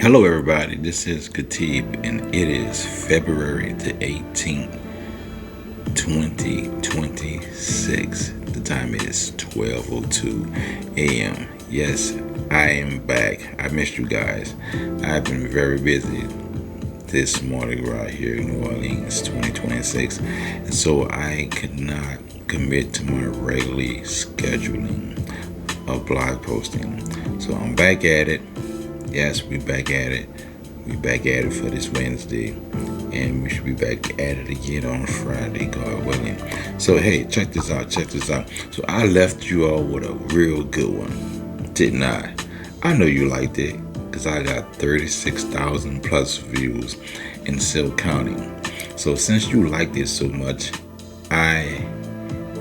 Hello, everybody. This is Khatib, and it is February the 18th, 2026. The time is 12:02 a.m. Yes, I am back. I missed you guys. I've been very busy this Mardi Gras here in New Orleans 2026, and so I could not commit to my regularly scheduling of blog posting. So I'm back at it. Yes, we back at it. We back at it for this Wednesday, and we should be back at it again on Friday, God willing. So hey, check this out. Check this out. So I left you all with a real good one, didn't I? I know you liked it because I got 36,000 plus views and still counting. So since you liked it so much, I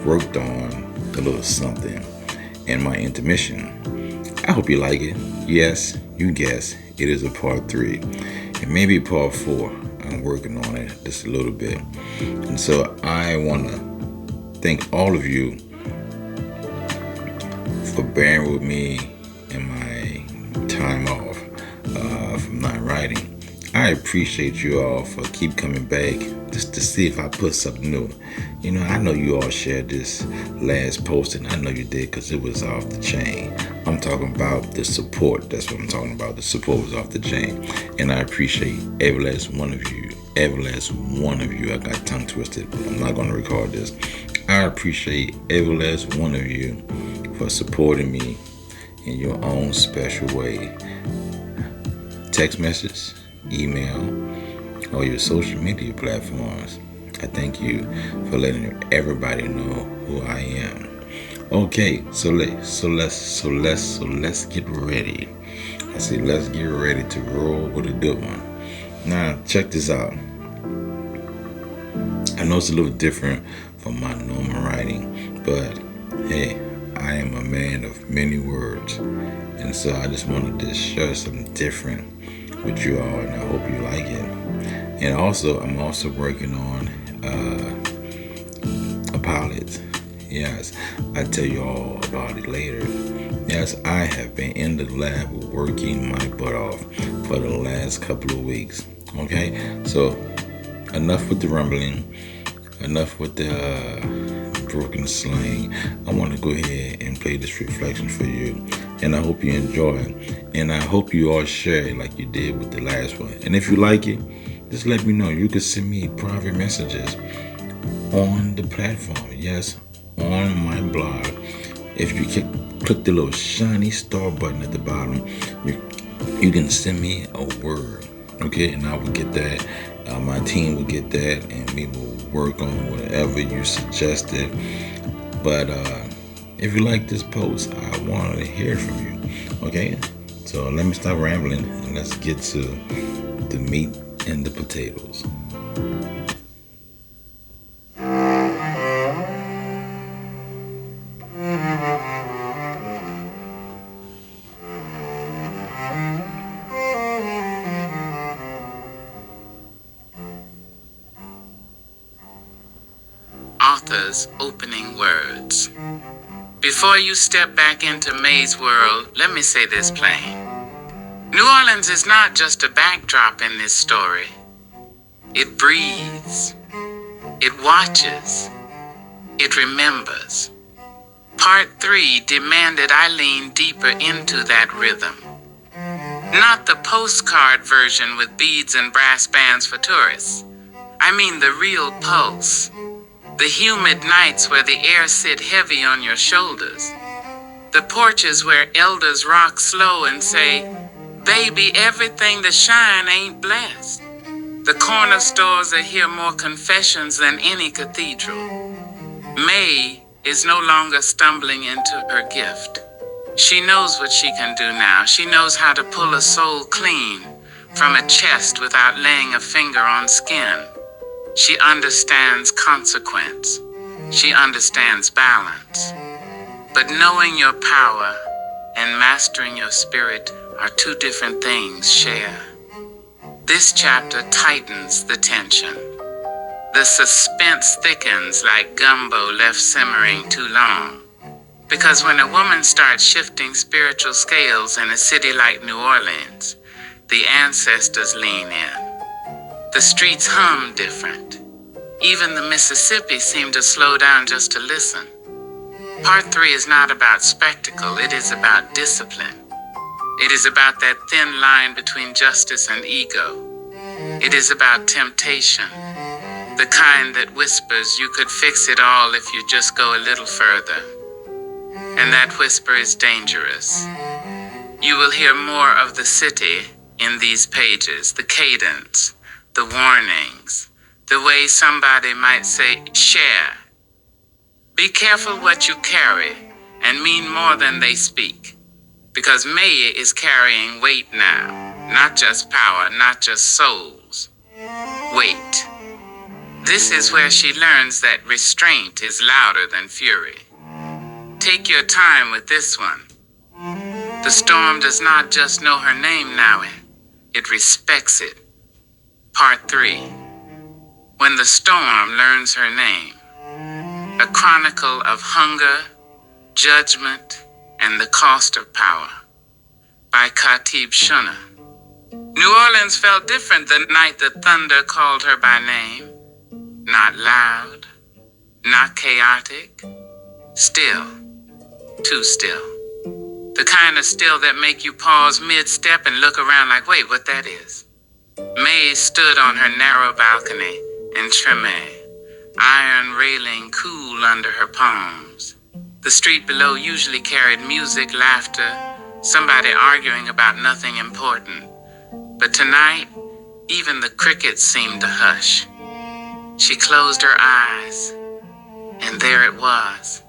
worked on a little something in my intermission. I hope you like it. Yes, you guess it is a part three. It may be part four. I'm working on it just a little bit. And so I want to thank all of you for bearing with me in my time off from not writing. I appreciate you all for keep coming back just to see if I put something new. You know, I know you all shared this last posting. I know you did because it was off the chain. I'm talking about the support. That's what I'm talking about. The support was off the chain. And I appreciate every last one of you. Every last one of you. I got tongue twisted, but I'm not going to record this. I appreciate every last one of you for supporting me in your own special way. Text message, email, or your social media platforms. I thank you for letting everybody know who I am. Okay, so let's get ready. I say let's get ready to roll with a good one. Now check this out. I know it's a little different from my normal writing, but hey, I am a man of many words, and so I just wanted to share something different with you all, and I hope you like it. And also, I'm also working on a pilot. Yes, I'll tell you all about it later. Yes, I have been in the lab working my butt off for the last couple of weeks. Okay, so enough with the rumbling, enough with the broken slang. I want to go ahead and play this reflection for you, and I hope you enjoy it, and I hope you all share it like you did with the last one. And if you like it, just let me know. You can send me private messages on the platform. Yes, on my blog. If you click the little shiny star button at the bottom, you can send me a word. Okay, and I will get that. My team will get that, and we will work on whatever you suggested. But if you like this post, I want to hear from you. Okay, so let me stop rambling and let's get to the meat and the potatoes. Author's opening words. Before you step back into May's world, let me say this plain. New Orleans is not just a backdrop in this story. It breathes. It watches. It remembers. Part 3 demanded I lean deeper into that rhythm. Not the postcard version with beads and brass bands for tourists. I mean the real pulse. The humid nights where the air sit heavy on your shoulders. The porches where elders rock slow and say, "Baby, everything that shine ain't blessed." The corner stores that hear more confessions than any cathedral. May is no longer stumbling into her gift. She knows what she can do now. She knows how to pull a soul clean from a chest without laying a finger on skin. She understands consequence. She understands balance. But knowing your power and mastering your spirit are two different things, Share. This chapter tightens the tension. The suspense thickens like gumbo left simmering too long. Because when a woman starts shifting spiritual scales in a city like New Orleans, The ancestors lean in. The streets hum different. Even the Mississippi seemed to slow down just to listen. Part 3 is not about spectacle, it is about discipline. It is about that thin line between justice and ego. It is about temptation, the kind that whispers you could fix it all if you just go a little further. And that whisper is dangerous. You will hear more of the city in these pages, the cadence, the warnings, the way somebody might say, share. Be careful what you carry and mean more than they speak. Because May is carrying weight now, not just power, not just souls. Weight. This is where she learns that restraint is louder than fury. Take your time with this one. The storm does not just know her name now, it respects it. Part 3. When the storm learns her name. A chronicle of hunger, judgment, and the cost of power. By Khatib Shuna. New Orleans felt different the night the thunder called her by name. Not loud, not chaotic, still, too still. The kind of still that make you pause mid-step and look around like, wait, what that is? May stood on her narrow balcony in Treme, iron railing cool under her palms. The street below usually carried music, laughter, somebody arguing about nothing important. But tonight, even the crickets seemed to hush. She closed her eyes, and there it was,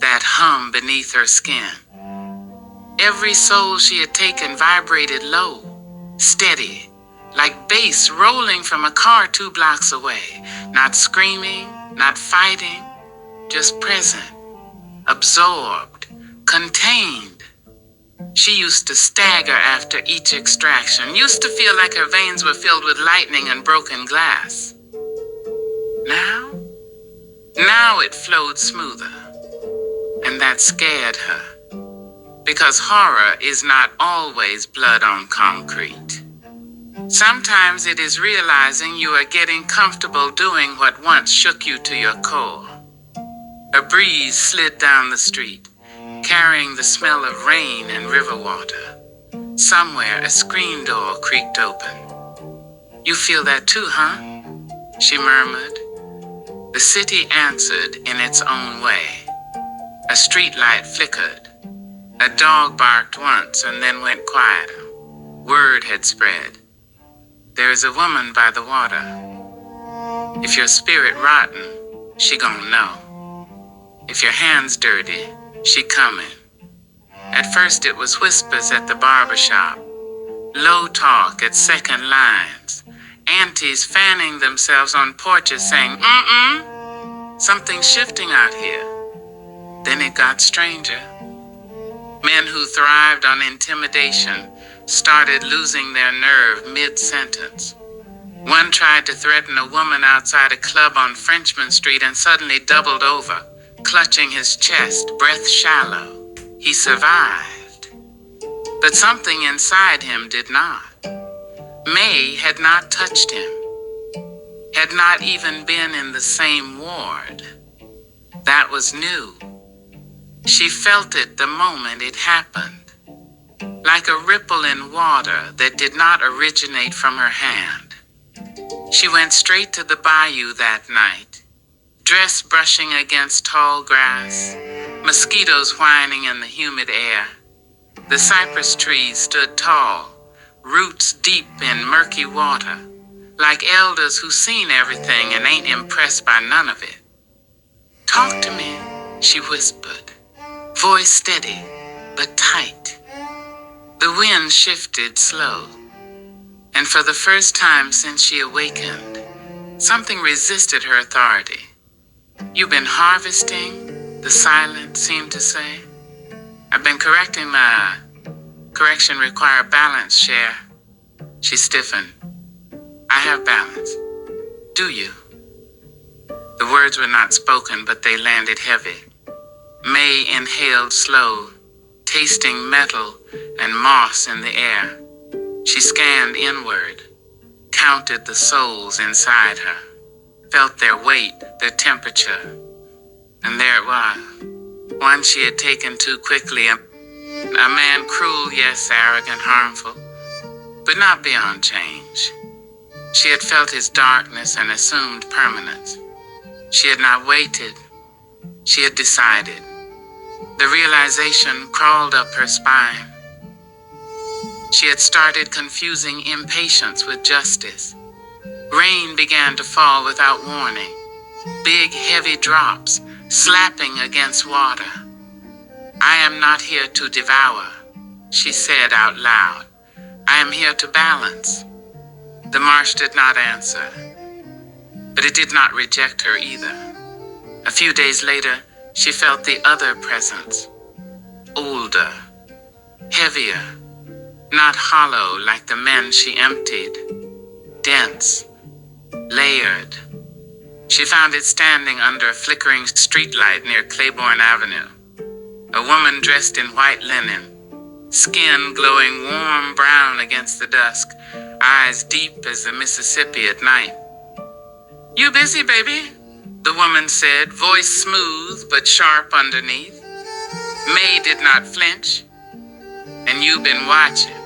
that hum beneath her skin. Every soul she had taken vibrated low, steady, like bass rolling from a car 2 blocks away. Not screaming, not fighting, just present, absorbed, contained. She used to stagger after each extraction, used to feel like her veins were filled with lightning and broken glass. Now it flowed smoother, and that scared her. Because horror is not always blood on concrete. Sometimes it is realizing you are getting comfortable doing what once shook you to your core. A breeze slid down the street, carrying the smell of rain and river water. Somewhere a screen door creaked open. You feel that too, huh? She murmured. The city answered in its own way. A street light flickered. A dog barked once and then went quieter. Word had spread. There is a woman by the water. If your spirit rotten, she gon' know. If your hand's dirty, she comin'. At first it was whispers at the barber shop, low talk at second lines, aunties fanning themselves on porches saying, something's shifting out here. Then it got stranger. Men who thrived on intimidation started losing their nerve mid-sentence. One tried to threaten a woman outside a club on Frenchman Street and suddenly doubled over, clutching his chest, breath shallow. He survived. But something inside him did not. May had not touched him, had not even been in the same ward. That was new. She felt it the moment it happened, like a ripple in water that did not originate from her hand. She went straight to the bayou that night, dress brushing against tall grass, mosquitoes whining in the humid air. The cypress trees stood tall, roots deep in murky water, like elders who've seen everything and ain't impressed by none of it. Talk to me, she whispered, voice steady but tight. The wind shifted slow, and for the first time since she awakened, something resisted her authority. You've been harvesting, the silence seemed to say. I've been correcting my correction require balance, Cher. She stiffened. I have balance. Do you? The words were not spoken, but they landed heavy. May inhaled slow, tasting metal and moss in the air. She scanned inward, counted the souls inside her, felt their weight, their temperature, and there it was. One she had taken too quickly, a man cruel, yes, arrogant, harmful, but not beyond change. She had felt his darkness and assumed permanence. She had not waited. She had decided. The realization crawled up her spine. She had started confusing impatience with justice. Rain began to fall without warning. Big, heavy drops slapping against water. I am not here to devour, she said out loud. I am here to balance. The marsh did not answer, but it did not reject her either. A few days later, she felt the other presence. Older, heavier, not hollow like the men she emptied. Dense, layered. She found it standing under a flickering streetlight near Claiborne Avenue. A woman dressed in white linen, skin glowing warm brown against the dusk, eyes deep as the Mississippi at night. You busy, baby? The woman said, voice smooth but sharp underneath. May did not flinch. And you've been watching.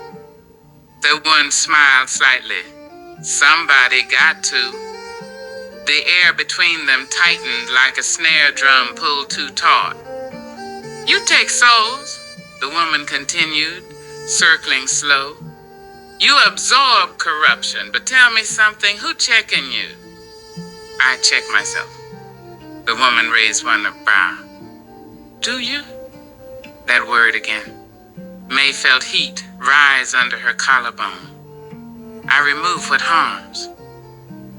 The woman smiled slightly. Somebody got to. The air between them tightened like a snare drum pulled too taut. You take souls, the woman continued, circling slow. You absorb corruption, but tell me something, who checking you? I check myself. The woman raised one brow. Do you? That word again. May felt heat rise under her collarbone. I remove what harms.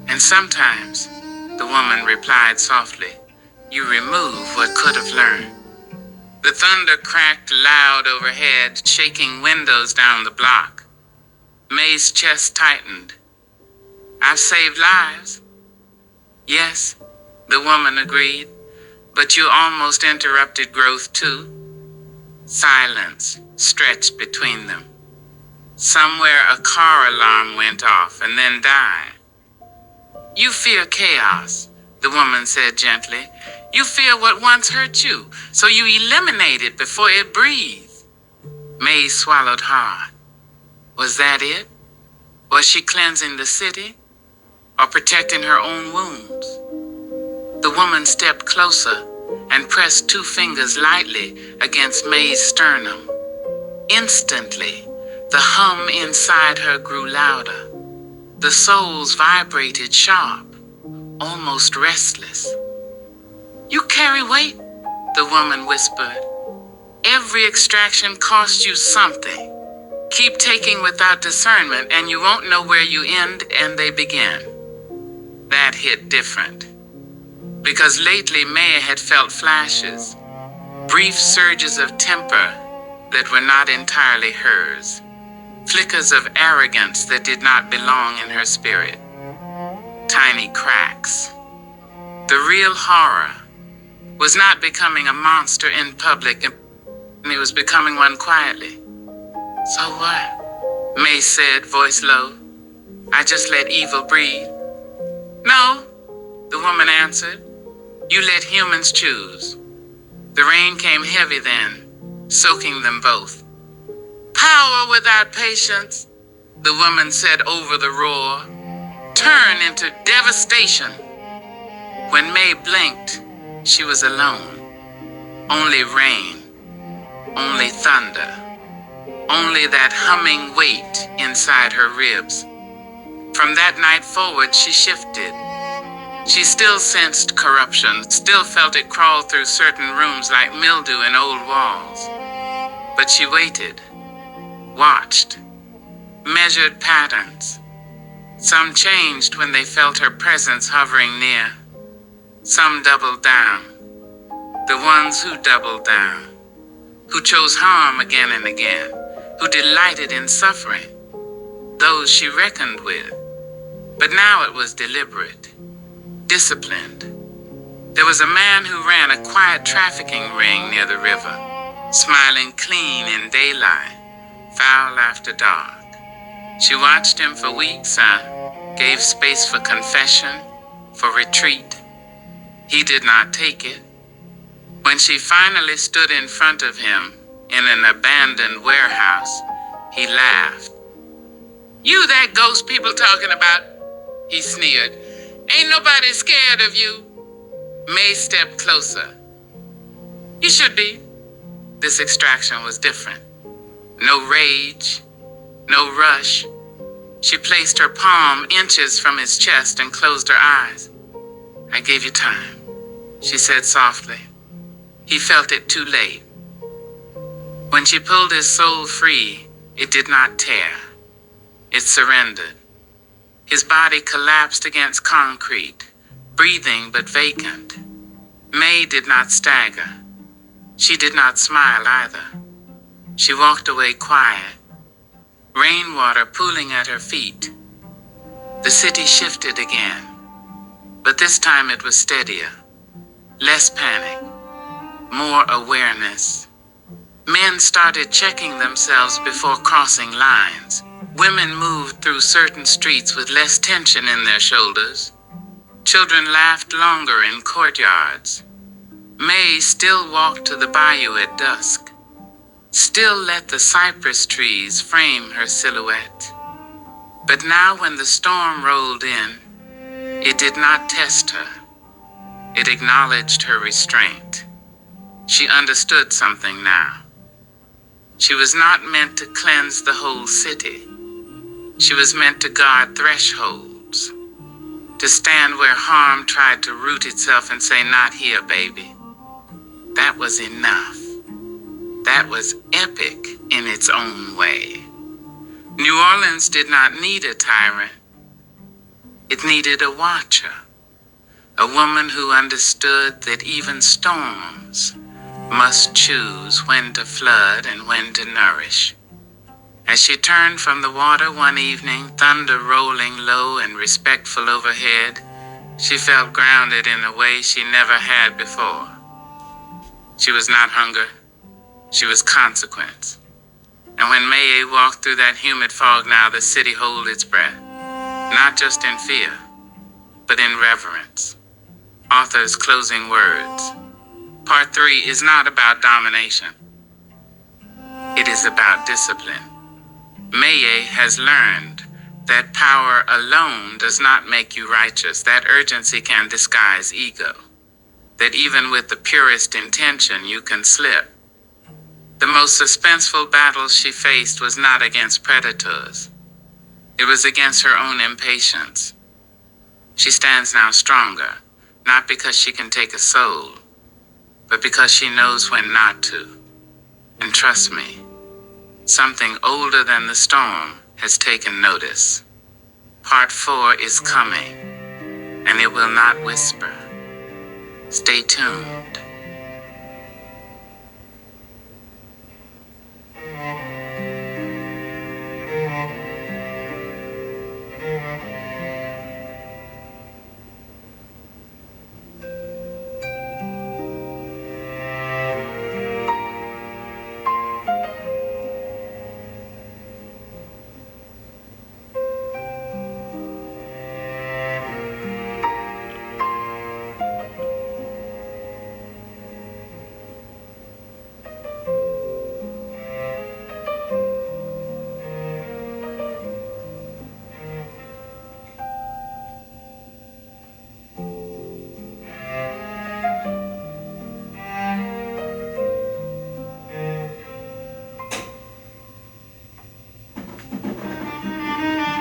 And sometimes, the woman replied softly, you remove what could have learned. The thunder cracked loud overhead, shaking windows down the block. May's chest tightened. I've saved lives. Yes, the woman agreed, but you almost interrupted growth too. Silence stretched between them. Somewhere a car alarm went off and then died. You fear chaos, the woman said gently. You fear what once hurt you, so you eliminate it before it breathes. May swallowed hard. Was that it? Was she cleansing the city or protecting her own wounds? The woman stepped closer and pressed two fingers lightly against May's sternum. Instantly, the hum inside her grew louder. The souls vibrated sharp, almost restless. You carry weight, the woman whispered. Every extraction costs you something. Keep taking without discernment and you won't know where you end and they begin. That hit different. Because lately May had felt flashes, brief surges of temper that were not entirely hers, flickers of arrogance that did not belong in her spirit, tiny cracks. The real horror was not becoming a monster in public, it was becoming one quietly. So what? May said, voice low. I just let evil breathe. No, the woman answered. You let humans choose. The rain came heavy then, soaking them both. Power without patience, the woman said over the roar, turn into devastation. When May blinked, she was alone. Only rain, only thunder, only that humming weight inside her ribs. From that night forward, she shifted. She still sensed corruption, still felt it crawl through certain rooms like mildew in old walls. But she waited, watched, measured patterns. Some changed when they felt her presence hovering near. Some doubled down. The ones who doubled down, who chose harm again and again, who delighted in suffering, those she reckoned with. But now it was deliberate, disciplined. There was a man who ran a quiet trafficking ring near the river, smiling clean in daylight, foul after dark. She watched him for weeks, gave space for confession, for retreat. He did not take it. When she finally stood in front of him in an abandoned warehouse, he laughed. "You that ghost people talking about?" he sneered. "Ain't nobody scared of you." May stepped closer. "You should be." This extraction was different. No rage, no rush. She placed her palm inches from his chest and closed her eyes. "I gave you time," she said softly. He felt it too late. When she pulled his soul free, it did not tear. It surrendered. His body collapsed against concrete, breathing but vacant. May did not stagger. She did not smile either. She walked away quiet, rainwater pooling at her feet. The city shifted again, but this time it was steadier. Less panic, more awareness. Men started checking themselves before crossing lines. Women moved through certain streets with less tension in their shoulders. Children laughed longer in courtyards. May still walked to the bayou at dusk, still let the cypress trees frame her silhouette. But now when the storm rolled in, it did not test her. It acknowledged her restraint. She understood something now. She was not meant to cleanse the whole city. She was meant to guard thresholds, to stand where harm tried to root itself and say, "Not here, baby." That was enough. That was epic in its own way. New Orleans did not need a tyrant. It needed a watcher, a woman who understood that even storms must choose when to flood and when to nourish. As she turned from the water one evening, thunder rolling low and respectful overhead, she felt grounded in a way she never had before. She was not hunger, she was consequence. And when May walked through that humid fog now, the city held its breath, not just in fear, but in reverence. Author's closing words. Part 3 is not about domination. It is about discipline. May has learned that power alone does not make you righteous. That urgency can disguise ego. That even with the purest intention, you can slip. The most suspenseful battle she faced was not against predators. It was against her own impatience. She stands now stronger, not because she can take a soul, but because she knows when not to. And trust me, something older than the storm has taken notice. Part 4 is coming, and it will not whisper. Stay tuned.